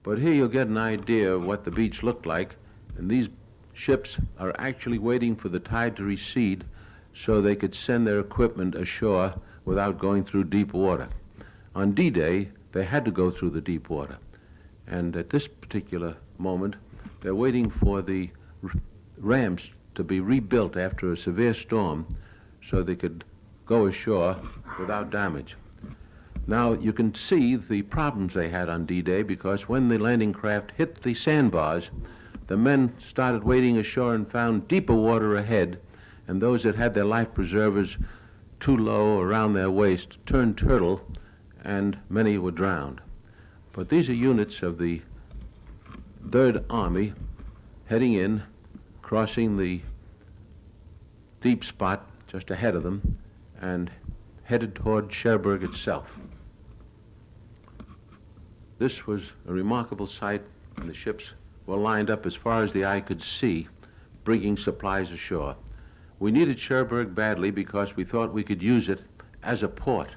But here you'll get an idea of what the beach looked like, and these ships are actually waiting for the tide to recede so they could send their equipment ashore without going through deep water. On D-Day, they had to go through the deep water. And at this particular moment, they're waiting for the ramps to be rebuilt after a severe storm so they could go ashore without damage. Now, you can see the problems they had on D-Day because when the landing craft hit the sandbars, the men started wading ashore and found deeper water ahead, and those that had their life preservers too low around their waist turned turtle, and many were drowned. But these are units of the Third Army heading in, crossing the deep spot just ahead of them, and headed toward Cherbourg itself. This was a remarkable sight, and the ships were lined up as far as the eye could see, bringing supplies ashore. We needed Cherbourg badly because we thought we could use it as a port,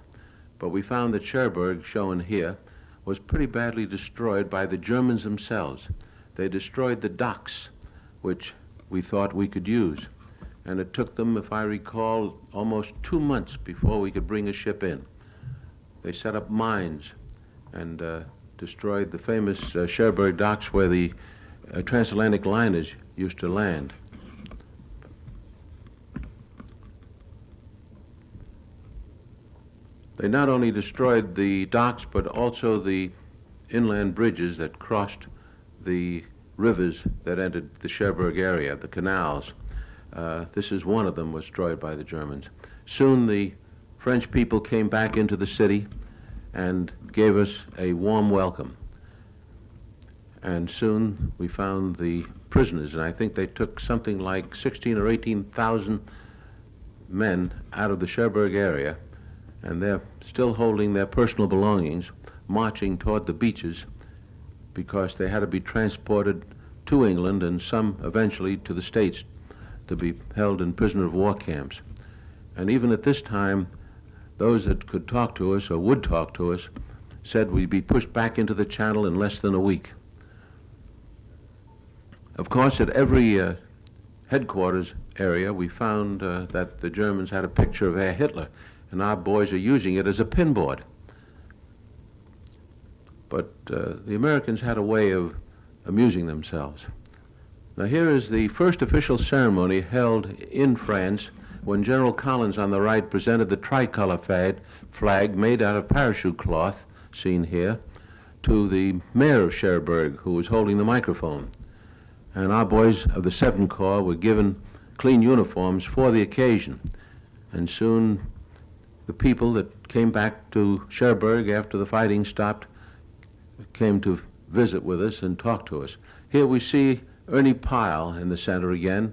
but we found that Cherbourg, shown here, was pretty badly destroyed by the Germans themselves. They destroyed the docks, which we thought we could use, and it took them, if I recall, almost 2 months before we could bring a ship in. They set up mines and destroyed the famous Cherbourg docks where the transatlantic liners used to land. They not only destroyed the docks, but also the inland bridges that crossed the rivers that entered the Cherbourg area, the canals. This is one of them was destroyed by the Germans. Soon the French people came back into the city and gave us a warm welcome. And soon we found the prisoners, and I think they took something like 16 or 18,000 men out of the Cherbourg area, and they're still holding their personal belongings, marching toward the beaches because they had to be transported to England and some eventually to the States to be held in prisoner of war camps. And even at this time, those that could talk to us or would talk to us said we'd be pushed back into the Channel in less than a week. Of course, at every headquarters area, we found that the Germans had a picture of Herr Hitler, and our boys are using it as a pinboard. But the Americans had a way of amusing themselves. Now here is the first official ceremony held in France when General Collins on the right presented the tricolor flag made out of parachute cloth, seen here, to the mayor of Cherbourg, who was holding the microphone. And our boys of the 7th Corps were given clean uniforms for the occasion. And soon the people that came back to Cherbourg after the fighting stopped came to visit with us and talk to us. Here we see Ernie Pyle in the center again,